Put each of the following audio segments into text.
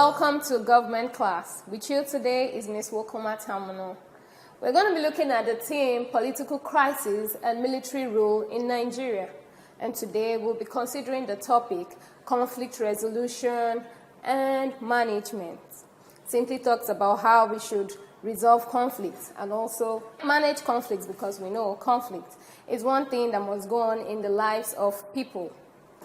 Welcome to government class. With you today is Ms. Wokoma Tamano. We're going to be looking at the theme political crisis and military rule in Nigeria. And today we'll be considering the topic conflict resolution and management. Simply talks about how we should resolve conflicts and also manage conflicts, because we know conflict is one thing that must go on in the lives of people.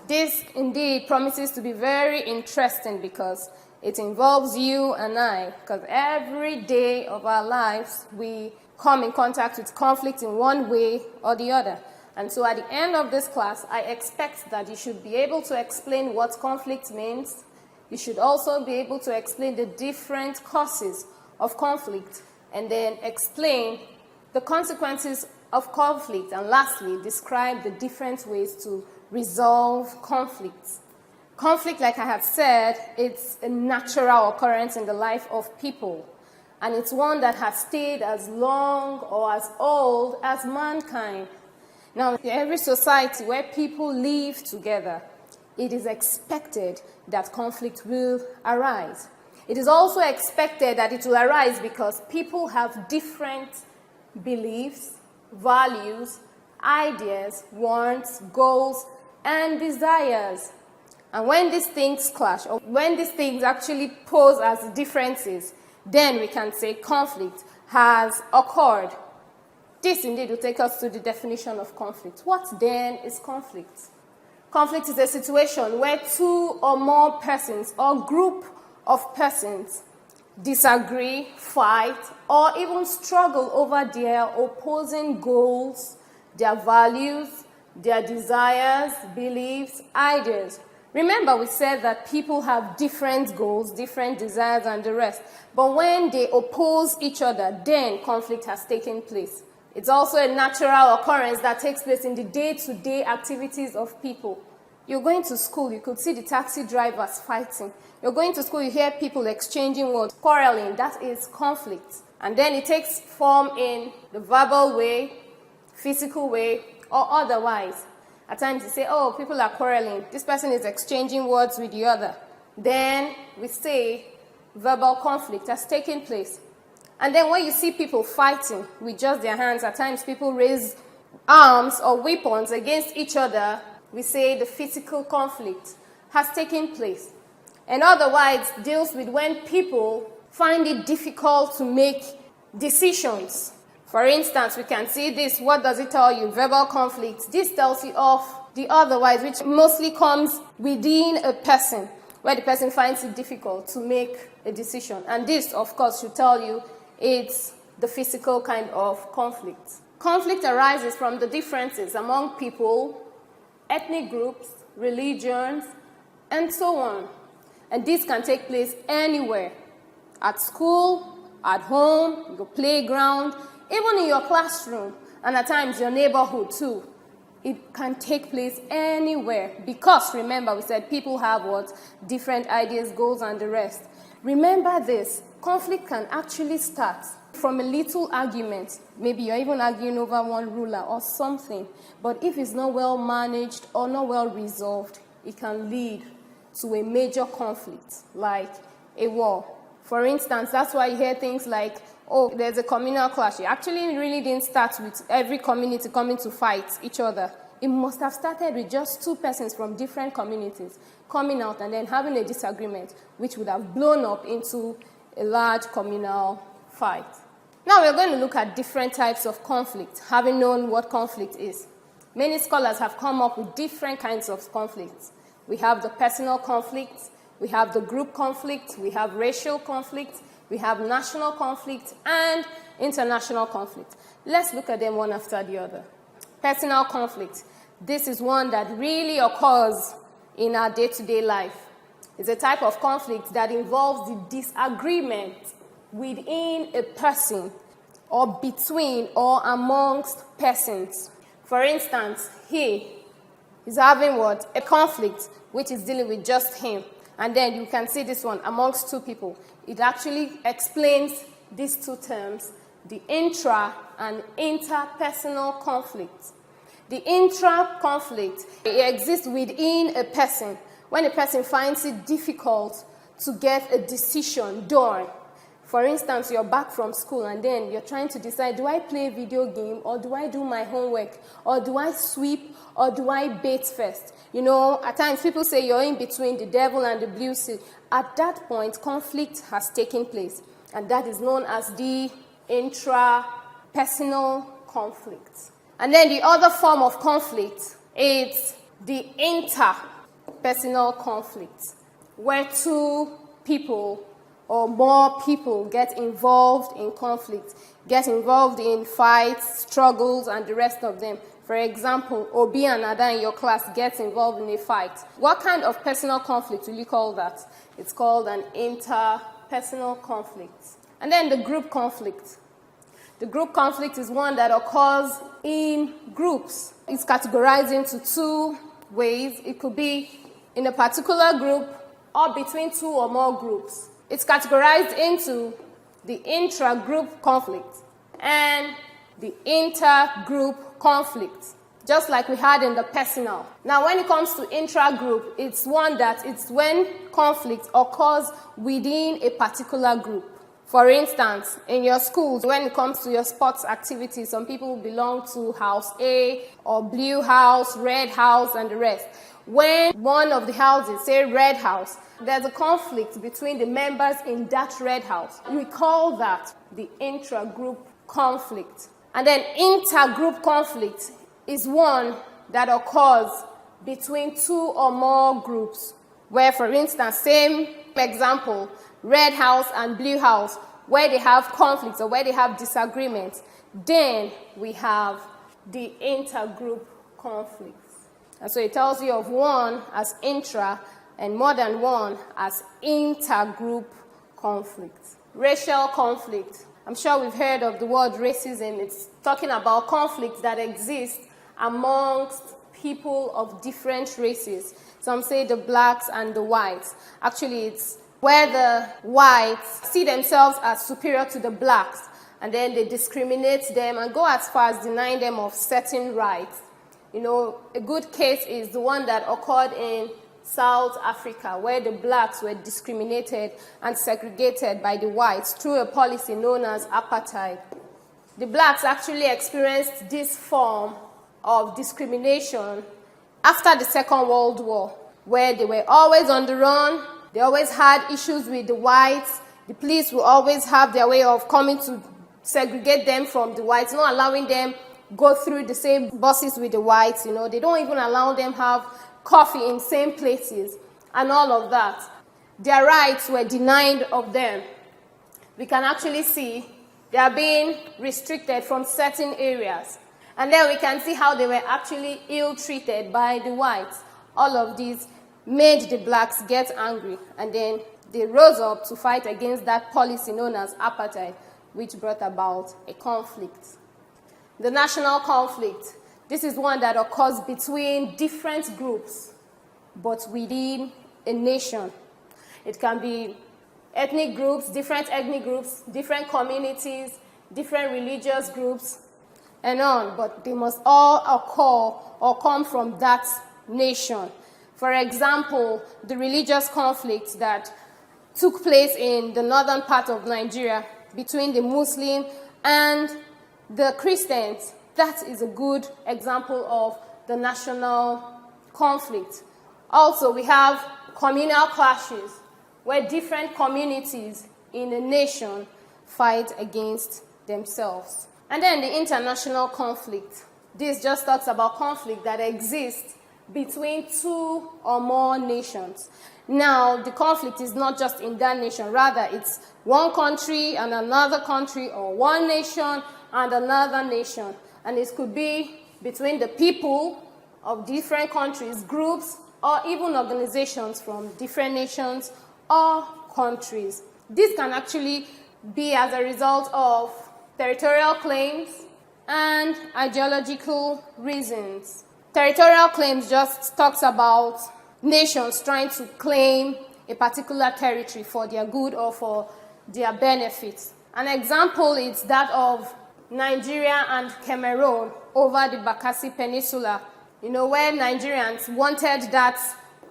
This indeed promises to be very interesting because it involves you and I, because every day of our lives we come in contact with conflict in one way or the other. And so at the end of this class, I expect that you should be able to explain what conflict means. You should also be able to explain the different causes of conflict and then explain the consequences of conflict. And lastly, describe the different ways to resolve conflicts. Conflict, like I have said, it's a natural occurrence in the life of people. And it's one that has stayed as long or as old as mankind. Now, in every society where people live together, it is expected that conflict will arise. It is also expected that it will arise because people have different beliefs, values, ideas, wants, goals, and desires. And when these things clash, or when these things actually pose as differences, then we can say conflict has occurred. This indeed will take us to the definition of conflict. What then is conflict? Conflict is a situation where two or more persons or group of persons disagree, fight, or even struggle over their opposing goals, their values, their desires, beliefs, ideas. Remember, we said that people have different goals, different desires, and the rest. But when they oppose each other, then conflict has taken place. It's also a natural occurrence that takes place in the day-to-day activities of people. You're going to school, you could see the taxi drivers fighting. You're going to school, you hear people exchanging words, quarreling. That is conflict. And then it takes form in the verbal way, physical way, or otherwise. At times you say, oh, people are quarreling. This person is exchanging words with the other. Then we say verbal conflict has taken place. And then when you see people fighting with just their hands, at times people raise arms or weapons against each other, we say the physical conflict has taken place. And otherwise deals with when people find it difficult to make decisions. For instance, we can see this. What does it tell you? Verbal conflict. This tells you of the otherwise, which mostly comes within a person, where the person finds it difficult to make a decision. And this, of course, should tell you it's the physical kind of conflict. Conflict arises from the differences among people, ethnic groups, religions, and so on. And this can take place anywhere. At school, at home, your playground, even in your classroom, and at times your neighborhood too. It can take place anywhere because, remember, we said people have what? Different ideas, goals, and the rest. Remember this, conflict can actually start from a little argument. Maybe you're even arguing over one ruler or something. But if it's not well managed or not well resolved, it can lead to a major conflict, like a war. For instance, that's why you hear things like, oh, there's a communal clash. It actually really didn't start with every community coming to fight each other. It must have started with just two persons from different communities coming out and then having a disagreement, which would have blown up into a large communal fight. Now we're going to look at different types of conflict, having known what conflict is. Many scholars have come up with different kinds of conflicts. We have the personal conflict, we have the group conflict, we have racial conflict, we have national conflict, and international conflict. Let's look at them one after the other. Personal conflict. This is one that really occurs in our day-to-day life. It's a type of conflict that involves the disagreement within a person or between or amongst persons. For instance, he is having what? A conflict which is dealing with just him. And then you can see this one amongst two people. It actually explains these two terms, the intra and interpersonal conflict. The intra-conflict exists within a person when a person finds it difficult to get a decision done. For instance, you're back from school and then you're trying to decide, do I play a video game or do I do my homework or do I sweep or do I bathe first? You know, at times people say you're in between the devil and the blue sea. At that point, conflict has taken place, and that is known as the intrapersonal conflict. And then the other form of conflict is the interpersonal conflict, where two people or more people get involved in conflict, get involved in fights, struggles, and the rest of them. For example, Obi and Ada in your class get involved in a fight. What kind of personal conflict will you call that? It's called an interpersonal conflict. And then the group conflict. The group conflict is one that occurs in groups. It's categorized into two ways. It could be in a particular group or between two or more groups. It's categorized into the intra-group conflict and the inter-group conflict, just like we had in the personal. Now, when it comes to intra-group, it's when conflict occurs within a particular group. For instance, in your schools, when it comes to your sports activities, some people belong to house A or blue house, red house, and the rest. When one of the houses, say red house, there's a conflict between the members in that red house. We call that the intra-group conflict. And then inter-group conflict is one that occurs between two or more groups, where, for instance, same example, red house and blue house, where they have conflicts or where they have disagreements, then we have the intergroup conflicts. And so it tells you of one as intra and more than one as intergroup conflict. Racial conflict. I'm sure we've heard of the word racism. It's talking about conflicts that exist amongst people of different races. Some say the blacks and the whites. Actually, it's where the whites see themselves as superior to the blacks, and then they discriminate them and go as far as denying them of certain rights. You know, a good case is the one that occurred in South Africa, where the blacks were discriminated and segregated by the whites through a policy known as apartheid. The blacks actually experienced this form of discrimination after the Second World War, where they were always on the run. They always had issues with the whites. The police will always have their way of coming to segregate them from the whites, not allowing them go through the same buses with the whites. You know, they don't even allow them have coffee in same places and all of that. Their rights were denied of them. We can actually see they are being restricted from certain areas. And then we can see how they were actually ill-treated by the whites. All of these made the blacks get angry, and then they rose up to fight against that policy known as apartheid, which brought about a conflict. The national conflict. This is one that occurs between different groups, but within a nation. It can be ethnic groups, different communities, different religious groups, and on, but they must all occur or come from that nation. For example, the religious conflict that took place in the northern part of Nigeria between the Muslim and the Christians, that is a good example of the national conflict. Also, we have communal clashes where different communities in a nation fight against themselves. And then the international conflict. This just talks about conflict that exists between two or more nations. Now, the conflict is not just in that nation. Rather, it's one country and another country, or one nation and another nation. And it could be between the people of different countries, groups, or even organizations from different nations or countries. This can actually be as a result of territorial claims and ideological reasons. Territorial claims just talks about nations trying to claim a particular territory for their good or for their benefits. An example is that of Nigeria and Cameroon over the Bakassi Peninsula, where Nigerians wanted that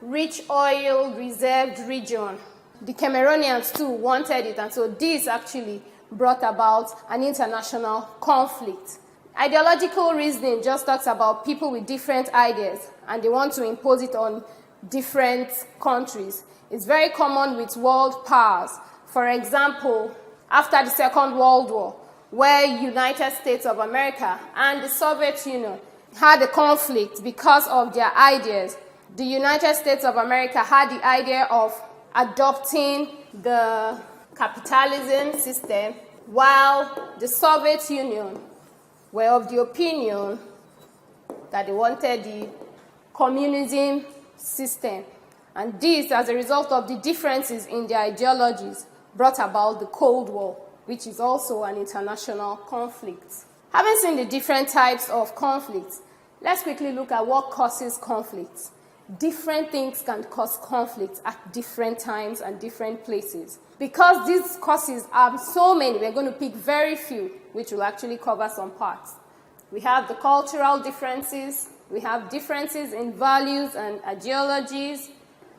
rich oil reserved region. the Cameroonians too wanted it, and so this actually brought about an international conflict. Ideological reasoning just talks about people with different ideas, and they want to impose it on different countries. It's very common with world powers. For example, after the Second World War, where United States of America and the Soviet Union had a conflict because of their ideas. The United States of America had the idea of adopting the capitalism system, while the Soviet Union were of the opinion that they wanted the communism system. And this, as a result of the differences in their ideologies, brought about the Cold War, which is also an international conflict. Having seen the different types of conflicts, let's quickly look at what causes conflicts. Different things can cause conflicts at different times and different places. Because these causes are so many, we're going to pick very few, which will actually cover some parts. We have the cultural differences, we have differences in values and ideologies,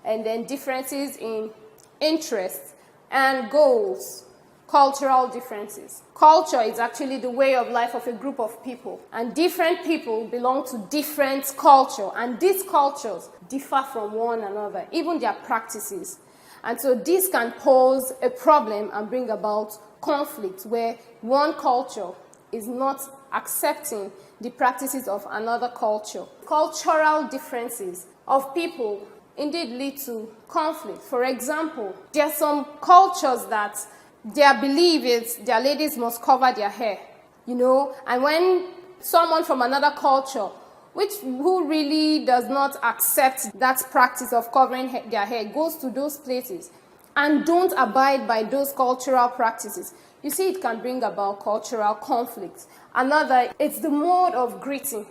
and then differences in interests and goals. Cultural differences. Culture is actually the way of life of a group of people, and different people belong to different culture, and these cultures differ from one another, even their practices. And so this can pose a problem and bring about conflict where one culture is not accepting the practices of another culture. Cultural differences of people indeed lead to conflict. For example, there are some cultures that their belief is their ladies must cover their hair, and when someone from another culture who really does not accept that practice of covering their hair goes to those places and don't abide by those cultural practices, you see it can bring about cultural conflict. Another, it's the mode of greeting.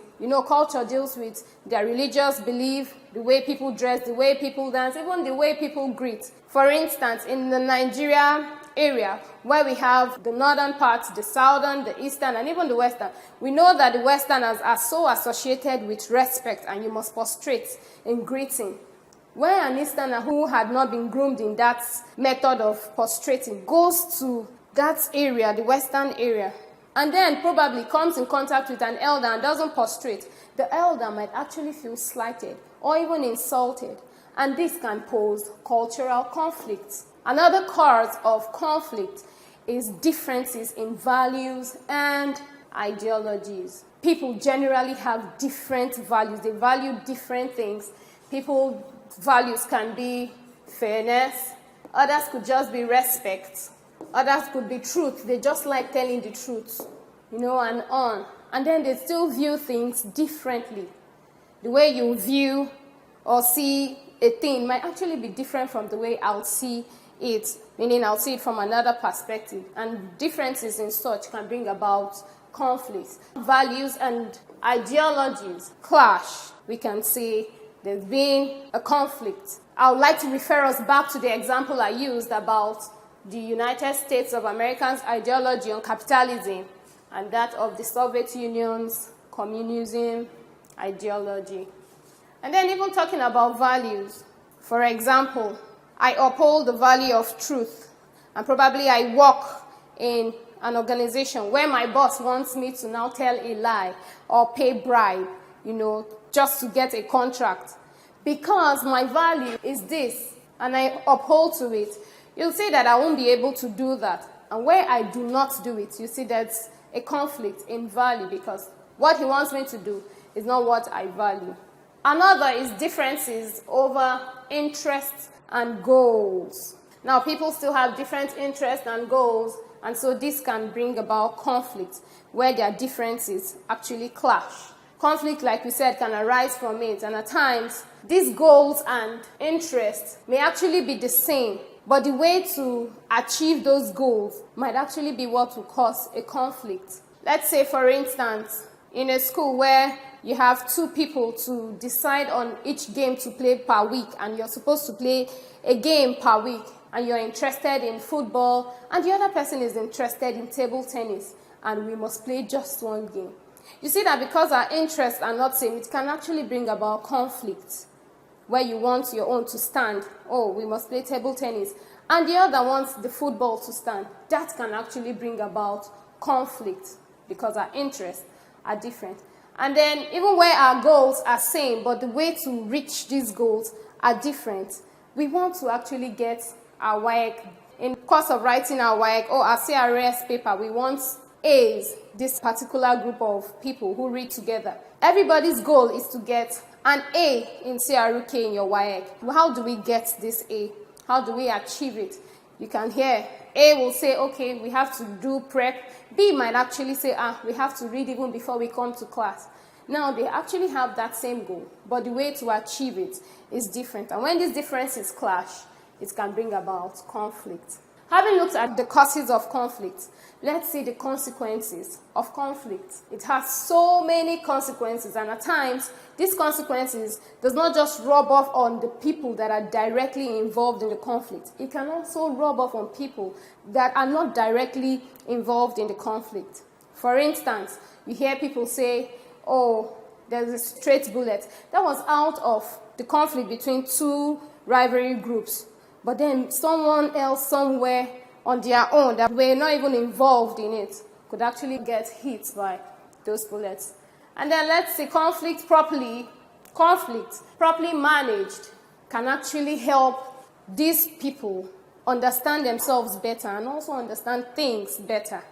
Culture deals with their religious belief, the way people dress, the way people dance, even the way people greet. For instance, in the Nigeria area, where we have the northern parts, the southern, the eastern, and even the western, we know that the westerners are so associated with respect, and you must prostrate in greeting. Where an easterner who had not been groomed in that method of prostrating goes to that area, the western area, and then probably comes in contact with an elder and doesn't prostrate, the elder might actually feel slighted or even insulted, and this can pose cultural conflicts. Another cause of conflict is differences in values and ideologies. People generally have different values. They value different things. People's values can be fairness. Others could just be respect. Others could be truth. They just like telling the truth, and on. And then they still view things differently. The way you view or see a thing might actually be different from the way I'll see it, meaning I'll see it from another perspective. And differences in such can bring about conflicts. Values and ideologies clash. We can see there's been a conflict. I would like to refer us back to the example I used about the United States of America's ideology on capitalism and that of the Soviet Union's communism ideology. And then even talking about values. For example, I uphold the value of truth, and probably I work in an organization where my boss wants me to now tell a lie or pay bribe, just to get a contract. Because my value is this, and I uphold to it, you'll see that I won't be able to do that. And where I do not do it, you see there's a conflict in value, because what he wants me to do is not what I value. Another is differences over interests and goals. Now, people still have different interests and goals, and so this can bring about conflict where their differences actually clash. Conflict, like we said, can arise from it, and at times, these goals and interests may actually be the same, but the way to achieve those goals might actually be what will cause a conflict. Let's say, for instance, in a school where you have two people to decide on each game to play per week, and you're supposed to play a game per week, and you're interested in football, and the other person is interested in table tennis, and we must play just one game. You see that because our interests are not same, it can actually bring about conflict, where you want your own to stand. Oh, we must play table tennis, and the other wants the football to stand. That can actually bring about conflict because our interests are different. And then even where our goals are same, but the way to reach these goals are different, we want to actually get our WAEC. In course of writing our WAEC or our CRS paper, we want A's, this particular group of people who read together. Everybody's goal is to get an A in CRUK in your WAEC. How do we get this A? How do we achieve it? You can hear A will say, okay, we have to do prep. B might actually say, we have to read even before we come to class. Now, they actually have that same goal, but the way to achieve it is different. And when these differences clash, it can bring about conflict. Having looked at the causes of conflict, let's see the consequences of conflict. It has so many consequences, and at times, these consequences does not just rub off on the people that are directly involved in the conflict. It can also rub off on people that are not directly involved in the conflict. For instance, you hear people say, oh, there's a straight bullet. That was out of the conflict between two rivalry groups. But then someone else somewhere on their own that were not even involved in it could actually get hit by those bullets. And then let's see, conflict properly managed can actually help these people understand themselves better and also understand things better.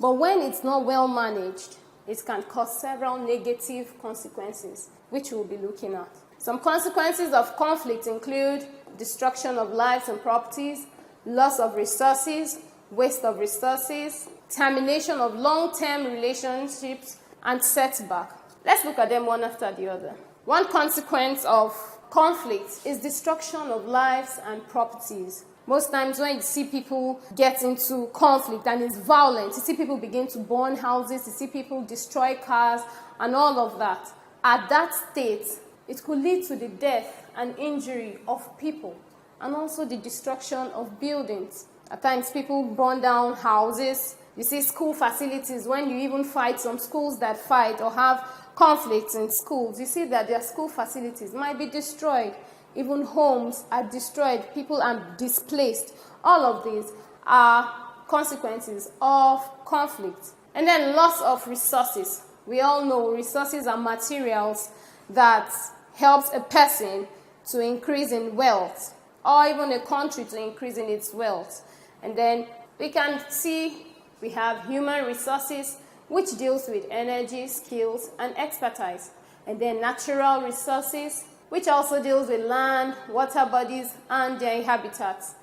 But when it's not well managed, it can cause several negative consequences, which we'll be looking at. Some consequences of conflict include destruction of lives and properties, loss of resources, waste of resources, termination of long-term relationships, and setback. Let's look at them one after the other. One consequence of conflict is destruction of lives and properties. Most times when you see people get into conflict and it's violent, you see people begin to burn houses, you see people destroy cars and all of that. At that state, it could lead to the death and injury of people and also the destruction of buildings. At times, people burn down houses. You see school facilities, when you even fight some schools that fight or have conflicts in schools, you see that their school facilities might be destroyed. Even homes are destroyed. People are displaced. All of these are consequences of conflict. And then loss of resources. We all know resources are materials that helps a person to increase in wealth or even a country to increase in its wealth. And then we can see we have human resources, which deals with energy, skills, and expertise. And then natural resources, which also deals with land, water bodies, and their habitats.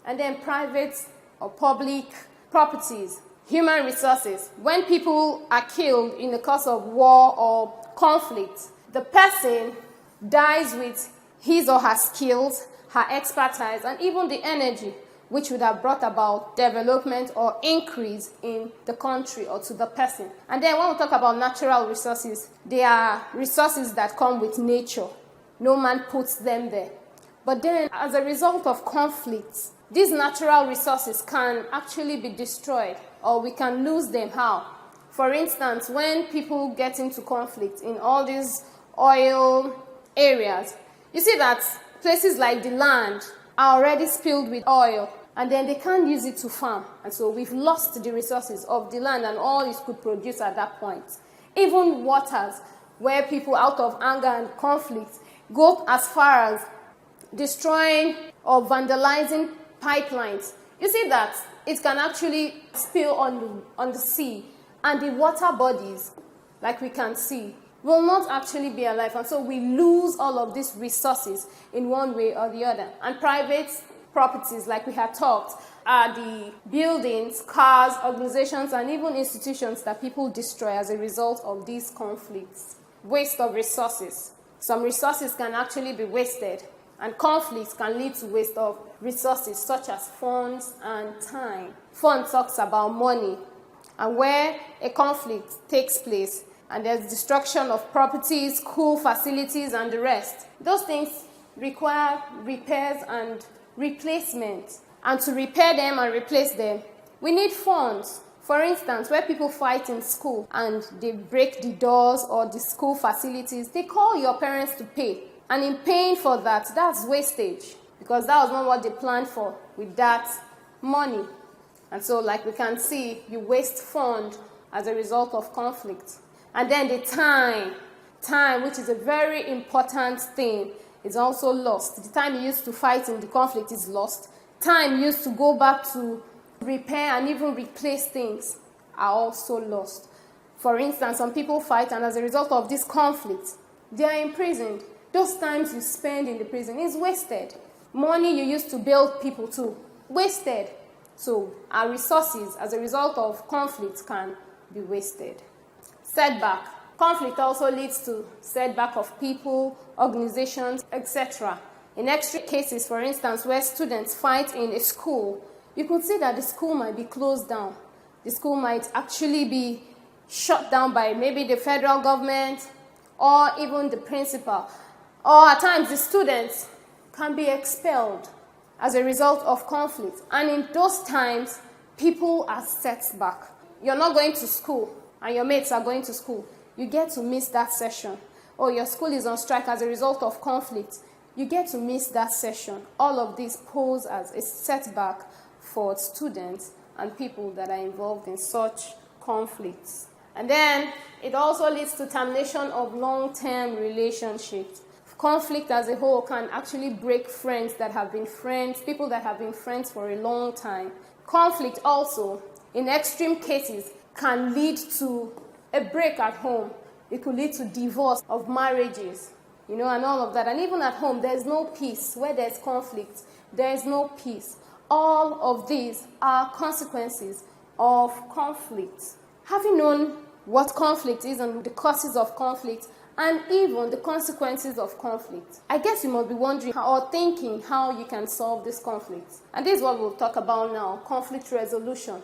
And then private or public properties, human resources. When people are killed in the course of war or conflict, the person dies with his or her skills, her expertise, and even the energy, which would have brought about development or increase in the country or to the person. And then when we talk about natural resources, they are resources that come with nature. No man puts them there. But then, as a result of conflicts, these natural resources can actually be destroyed, or we can lose them. How? For instance, when people get into conflict in all these oil areas, you see that places like the land are already spilled with oil, and then they can't use it to farm. And so we've lost the resources of the land and all it could produce at that point. Even waters, where people out of anger and conflict go as far as destroying or vandalizing pipelines. You see that it can actually spill on the sea, and the water bodies, like we can see, will not actually be alive. And so we lose all of these resources in one way or the other. And private properties, like we have talked, are the buildings, cars, organizations, and even institutions that people destroy as a result of these conflicts. Waste of resources. Some resources can actually be wasted, and conflicts can lead to waste of resources such as funds and time. Fund talks about money, and where a conflict takes place and there's destruction of properties, school facilities, and the rest, those things require repairs and replacement. And to repair them and replace them, we need funds. For instance, where people fight in school and they break the doors or the school facilities, they call your parents to pay. And in paying for that, that's wastage. because that was not what they planned for with that money. And so, like we can see, you waste funds as a result of conflict. And then the time, which is a very important thing, is also lost. The time you used to fight in the conflict is lost. Time used to go back to repair and even replace things are also lost. For instance, some people fight, and as a result of this conflict, they are imprisoned. Those times you spend in the prison is wasted. Money you used to build people to, wasted. So our resources as a result of conflict can be wasted. Setback. Conflict also leads to setback of people, organizations, etc. In extreme cases, for instance, where students fight in a school, you could see that the school might be closed down. The school might actually be shut down by maybe the federal government or even the principal. Or at times the students can be expelled as a result of conflict. And in those times, people are set back. You're not going to school and your mates are going to school. You get to miss that session. Or your school is on strike as a result of conflict. You get to miss that session. All of this pose as a setback for students and people that are involved in such conflicts. And then it also leads to termination of long-term relationships. Conflict as a whole can actually break friends that have been friends, people that have been friends for a long time. Conflict also, in extreme cases, can lead to a break at home. It could lead to divorce of marriages, and all of that. And even at home, there's no peace. Where there's conflict, there's no peace. All of these are consequences of conflict. Having known what conflict is and the causes of conflict, and even the consequences of conflict, I guess you must be wondering or thinking how you can solve this conflict. And this is what we'll talk about now, conflict resolution,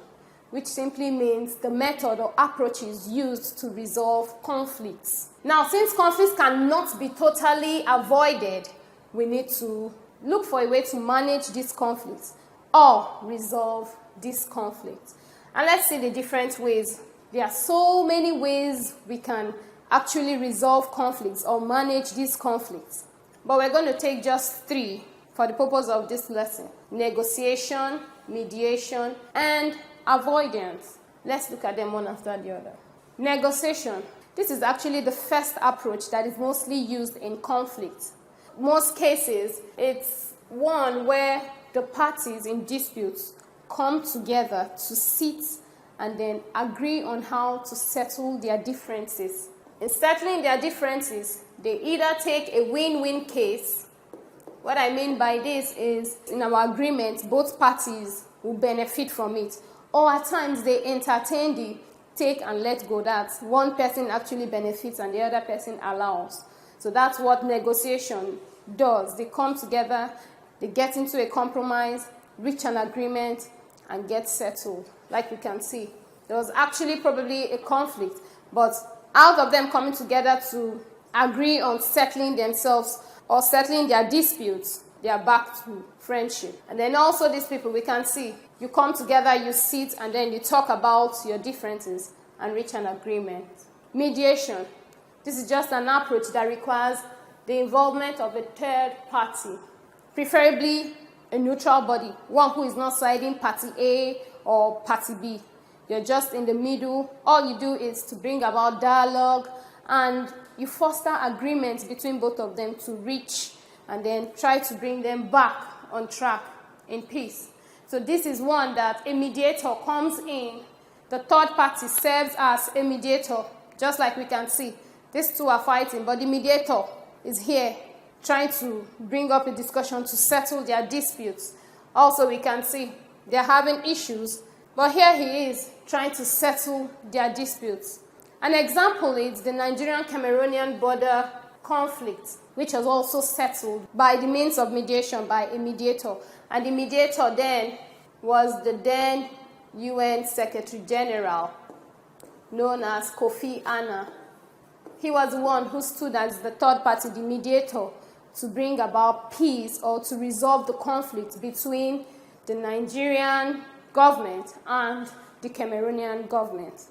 which simply means the method or approaches used to resolve conflicts. Now, since conflicts cannot be totally avoided, we need to look for a way to manage these conflicts or resolve this conflict. And let's see the different ways. There are so many ways we can actually resolve conflicts or manage these conflicts. But we're going to take just 3 for the purpose of this lesson: negotiation, mediation, and avoidance. Let's look at them one after the other. Negotiation. This is actually the first approach that is mostly used in conflict. Most cases, it's one where the parties in disputes come together to sit and then agree on how to settle their differences. In settling their differences, they either take a win-win case. What I mean by this is, in our agreement, both parties will benefit from it. Or at times, they entertain the take and let go, that one person actually benefits and the other person allows. So that's what negotiation does. They come together, they get into a compromise, reach an agreement, and get settled. Like we can see, there was actually probably a conflict, but out of them coming together to agree on settling themselves or settling their disputes, they are back to friendship. And then also these people, we can see, you come together, you sit, and then you talk about your differences and reach an agreement. Mediation. This is just an approach that requires the involvement of a third party, preferably a neutral body, one who is not siding party A or party B. You're just in the middle. All you do is to bring about dialogue, and you foster agreements between both of them to reach and then try to bring them back on track in peace. So this is one that a mediator comes in. The third party serves as a mediator, just like we can see. These two are fighting, but the mediator is here trying to bring up a discussion to settle their disputes. Also, we can see they're having issues, but here he is trying to settle their disputes. An example is the Nigerian-Cameroonian border conflict, which was also settled by the means of mediation by a mediator. And the mediator then was the then UN Secretary General, known as Kofi Annan. He was the one who stood as the third party, the mediator, to bring about peace or to resolve the conflict between the Nigerian government and the Cameroonian government,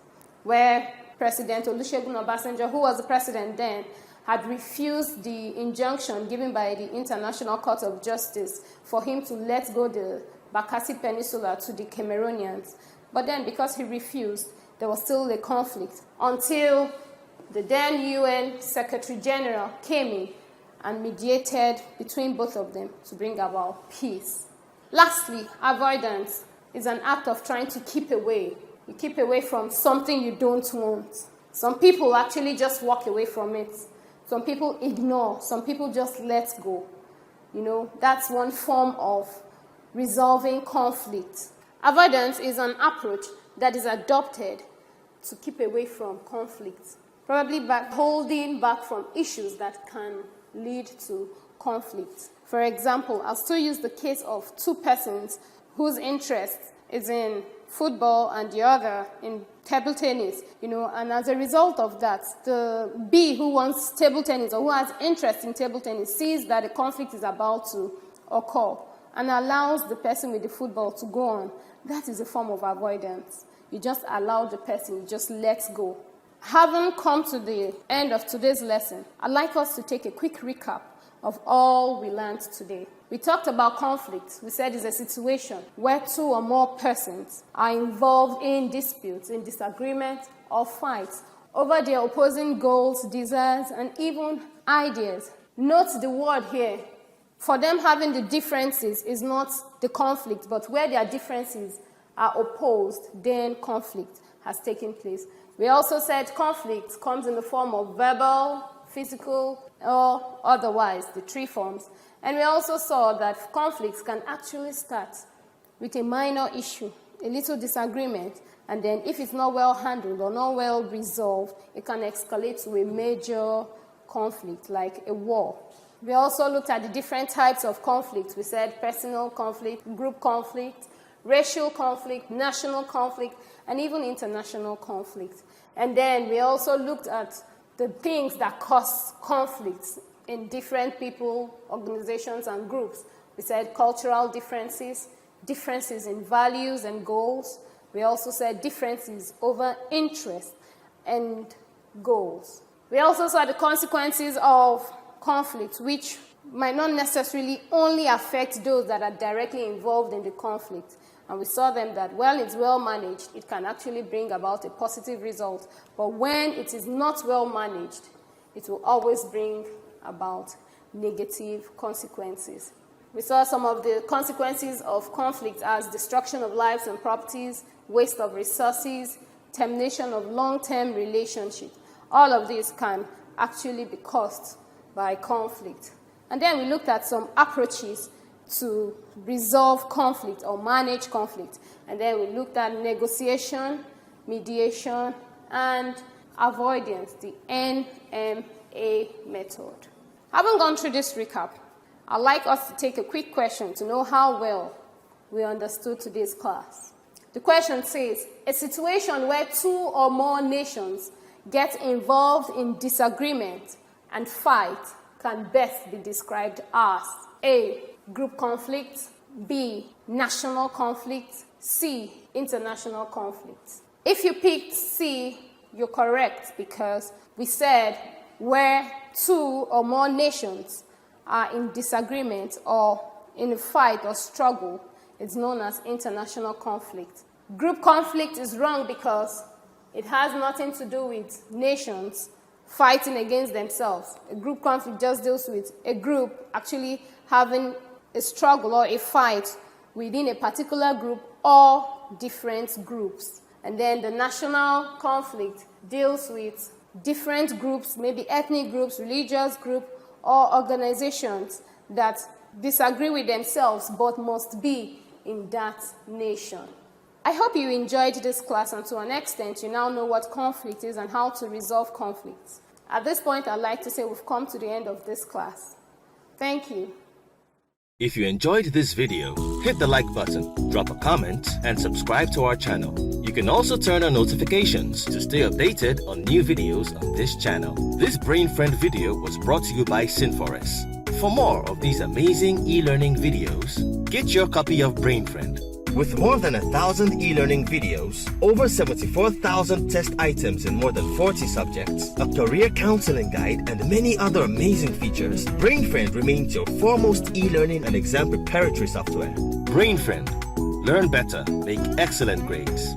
where President Olusegun Obasanjo, who was the president then, had refused the injunction given by the International Court of Justice for him to let go the Bakassi Peninsula to the Cameroonians. But then, because he refused, there was still a conflict until the then UN Secretary General came in and mediated between both of them to bring about peace. Lastly, avoidance is an act of trying to keep away. You keep away from something you don't want. Some people actually just walk away from it. Some people ignore. Some people just let go. That's one form of resolving conflict. Avoidance is an approach that is adopted to keep away from conflict, probably by holding back from issues that can lead to conflict. For example, I'll still use the case of two persons whose interest is in football and the other in table tennis, and as a result of that, the B who wants table tennis or who has interest in table tennis sees that a conflict is about to occur and allows the person with the football to go on. That is a form of avoidance. You just allow the person, you just let go. Having come to the end of today's lesson, I'd like us to take a quick recap of all we learned today. We talked about conflict. We said it's a situation where two or more persons are involved in disputes, in disagreement, or fights over their opposing goals, desires, and even ideas. Note the word here. For them, having the differences is not the conflict, but where their differences are opposed, then conflict has taken place. We also said conflict comes in the form of verbal, physical, or otherwise, the three forms. And we also saw that conflicts can actually start with a minor issue, a little disagreement, and then if it's not well handled or not well resolved, it can escalate to a major conflict, like a war. We also looked at the different types of conflict. We said personal conflict, group conflict, racial conflict, national conflict, and even international conflict. And then we also looked at the things that cause conflicts in different people, organizations, and groups. We said cultural differences, differences in values and goals. We also said differences over interest and goals. We also saw the consequences of conflict, which might not necessarily only affect those that are directly involved in the conflict. And we saw them that when it's well managed, it can actually bring about a positive result. But when it is not well managed, it will always bring about negative consequences. We saw some of the consequences of conflict as destruction of lives and properties, waste of resources, termination of long-term relationships. All of these can actually be caused by conflict. And then we looked at some approaches to resolve conflict or manage conflict. And then we looked at negotiation, mediation, and avoidance, the NMA method. Having gone through this recap, I'd like us to take a quick question to know how well we understood today's class. The question says, a situation where two or more nations get involved in disagreement and fight can best be described as A, group conflict, B, national conflict, C, international conflict. If you picked C, you're correct because we said where two or more nations are in disagreement or in a fight or struggle, it's known as international conflict. Group conflict is wrong because it has nothing to do with nations fighting against themselves. A group conflict just deals with a group actually having a struggle or a fight within a particular group or different groups. And then the national conflict deals with different groups, maybe ethnic groups, religious groups, or organizations that disagree with themselves but must be in that nation. I hope you enjoyed this class, and to an extent you now know what conflict is and how to resolve conflicts. At this point, I'd like to say we've come to the end of this class. Thank you. If you enjoyed this video, hit the like button, drop a comment, and subscribe to our channel. You can also turn on notifications to stay updated on new videos on this channel. This Brain Friend video was brought to you by Sinforest. For more of these amazing e-learning videos, get your copy of Brain Friend, With more than 1,000 e-learning videos, over 74,000 test items in more than 40 subjects, a career counseling guide, and many other amazing features, BrainFriend remains your foremost e-learning and exam preparatory software. BrainFriend. Learn better, make excellent grades.